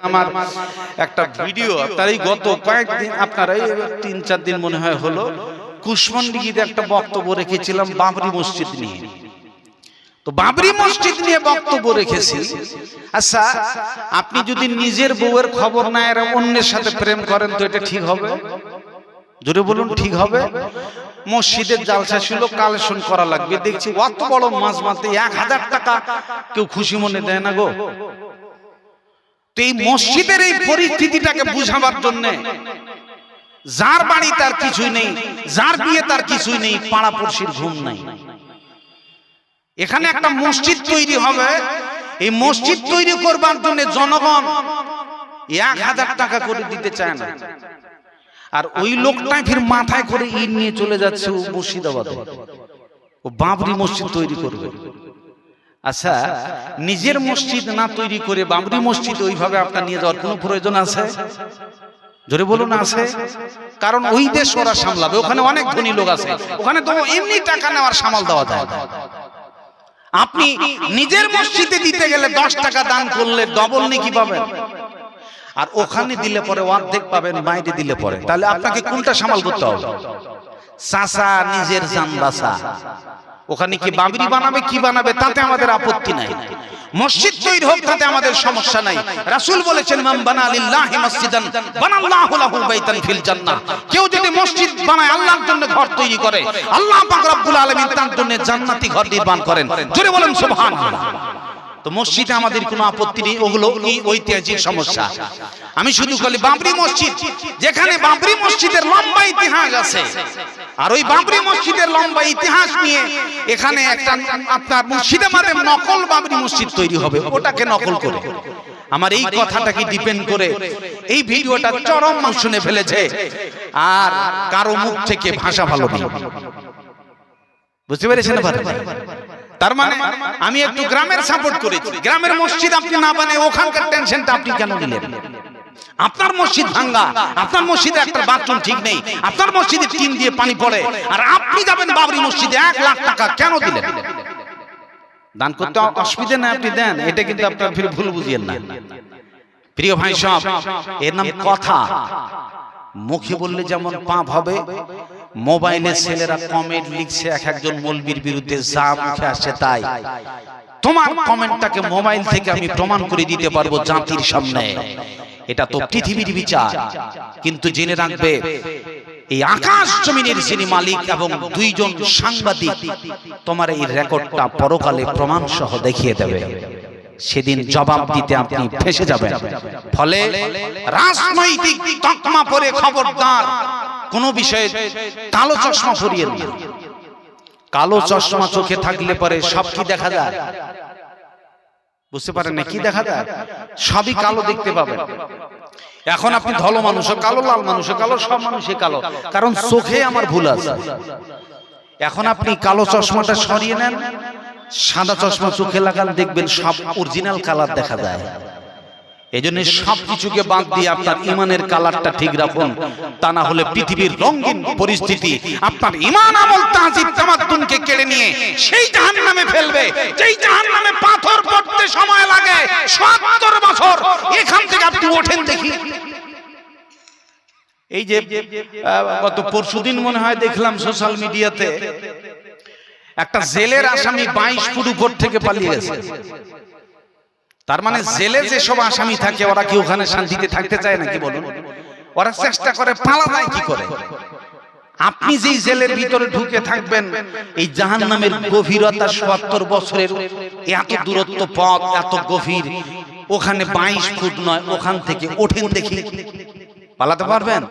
আমার একটা ভিডিও আপনার এই গত কয়েকদিন আপনারা এই 3-4 দিন মনে হয় হলো কুশমন্ডিতে একটা বক্তব্য রেখেছিলাম বাবরি মসজিদ নিয়ে। তো বাবরি মসজিদ নিয়ে বক্তব্য রেখেছি। আচ্ছা, আপনি যদি নিজের বউয়ের খবর না এর অন্যের সাথে প্রেম করেন তো এটা ঠিক হবে? জোরে বলুন, ঠিক হবে? মসজিদের জালসা ছিল, কালেকশন করা লাগবে, দেখছি অত বড় মাছ মারতে 1000 টাকা কেউ খুশি মনে দেয় না গো। তো এই মসজিদের এই পরিস্থিতিটাকে বুঝাবার জন্য, যার বাড়ি তার কিছুই নেই, যার বিয়ে তার কিছুই নেই, পাড়াপড়শির ঘুম নাই, এখানে একটা মসজিদ তৈরি হবে। এই মসজিদ তৈরি করবার জন্য জনগণ 1000 টাকা করে দিতে চায় না, আর ওই লোকটাই ফির মাথায় করে ইট নিয়ে চলে যাচ্ছে ও মুর্শিদাবাদে, ও বাবরি মসজিদ তৈরি করবে। আচ্ছা, নিজের মসজিদ না তৈরি করে বাবরি মসজিদ ওইভাবে আপনার নিয়ে যাওয়ার কোনো প্রয়োজন আছে? জোরে বলুন, আছে? কারণ ওই দেশ ওরা সামলাবে, ওখানে অনেক ধনী লোক আছে, ওখানে তো এমনি টাকা নেওয়ার সামাল দেওয়া যায়। আপনি নিজের মসজিদে দিতে গেলে 10 টাকা দান করলে ডবল নেকি পাবেন, আর ওখানে দিলে পরে অর্ধেক পাবেন বাইরে দিলে পরে। তাহলে আপনাকে কোনটা সামাল করতে হবে? চাচা নিজের জান বাঁচা, ওখানে কি বাবরি বানাবে কি বানাবে তাতে আমাদের আপত্তি নাই, মসজিদ তৈরি হোক তাতে আমাদের সমস্যা নাই। রাসূল বলেছেন, মান বানা লিল্লাহি মসজিদান বানাল্লাহু লাহু বাইতান ফিল জান্নাহ। কেউ যদি মসজিদ বানায়, আল্লাহর জন্য ঘর তৈরি করে, আল্লাহ পাক রব্বুল আলামিন তার জন্য জান্নাতি ঘর নির্মাণ করেন। জোরে বলেন সুবহানাল্লাহ। তো মসজিদে আমাদের কোনো আপত্তি নেই, ওগুলো ঐতিহাসিক সমস্যা। আমি শুধু বলি বাবরি মসজিদ, যেখানে বাবরি মসজিদের লম্বা ইতিহাস আছে, আর ওই বাবরি মসজিদের লম্বা ইতিহাস নিয়ে এখানে একটা আপনার মুর্শিদাবাদে নকল বাবরি মসজিদ তৈরি হবে, ওটাকে নকল করে। আমার এই কথাটাকে ডিপেন্ড করে এই ভিডিওটা চরম শুনে ফেলেছে, আর কারো মুখ থেকে ভাষা ভালো নেই। বুঝতে পেরেছেন? তার মানে আমি একটু গ্রামের সাপোর্ট করেছি। গ্রামের মসজিদ আপনি না বানায় ওখানকার টেনশনটা আপনি কেন নিলেন? আপনার মসজিদ ভাঙ্গা, আপনার মসজিদে একটা বাথরুম ঠিক নেই, আপনার মসজিদে টিন দিয়ে পানি পড়ে, আর আপনি যাবেন বাবরি মসজিদে 1 লাখ টাকা কেন দিলেন? দান করতে অসুবিধা না, আপনি দেন, এটা কিন্তু আপনার ফিরে ভুল বুঝিয়েন না। প্রিয় ভাই সব, এর নাম কথা। মুখে বললে যেমন পাপ হবে, মোবাইলে ছেলেরা কমেন্ট লিখছে এক একজন মৌলবীর বিরুদ্ধে, যা মুখে আসে তাই। তোমার কমেন্টটাকে মোবাইল থেকে আমি প্রমাণ করে দিতে পারবো জাতির সামনে। এটা তো পৃথিবীর বিচার, কিন্তু জেনে রাখবে এই আকাশ জমিনের যিনি মালিক এবং 2 জন সাংবাদিক তোমার এই রেকর্ডটা পরকালে প্রমাণ সহ দেখিয়ে দেবে। সেদিন জবাব দিতে আপনি ফেসে যাবেন। ফলে রাজনৈতিক তকমা পরে খবরদার কোন বিষয়ে কালো চশমা পরিয়ে না। কালো চশমা চোখে থাকলে পরে সব কি দেখা যায়? বুঝতে পারেন না কি দেখা যায়? সবই কালো দেখতে পাবেন। এখন আপনি ধলো মানুষও কালো, লাল মানুষও কালো, সব মানুষই কালো, কারণ চোখে আমার ভুল আছে। এখন আপনি কালো চশমাটা সরিয়ে নেন, সাদা চশমা চোখে লাগান, দেখবেন সব অরিজিনাল কালার দেখা যায়। এজন্য সবকিছুকে বাদ দিয়ে আপনার ইমানের কালারটা ঠিক রাখুন, তা না হলে পৃথিবীর রঙিন পরিস্থিতি আপনার ইমান আমল তাহজিব তামাদ্দুনকে কেড়ে নিয়ে সেই জাহান্নামে ফেলবে, যেই জাহান্নামে পাথর পড়তে সময় লাগে ৭০ বছর। এখান থেকে আপনি ওঠেন দেখি। এই যে গত পরশুদিন মনে হয় দেখলাম সোশ্যাল মিডিয়াতে একটা জেলের আসামি 22 ফুট উপর থেকে পালিয়ে গেছে। তার মানে জেলে যেসব আসামি থাকে ওরা কি ওখানে শান্তিতে থাকতে চায় নাকি বলুন? ওরা চেষ্টা করে, পালা যায় কি করে। আপনি যেই জেলের ভিতরে ঢুকে থাকবেন, এই জাহান্নামের গভীরতা ৭০ বছরের, এত দূরত্ব পথ, এত গভীর, ওখানে 22 ফুট নয়, ওখান থেকে ওঠেন দেখি, পালাতে পারবেন?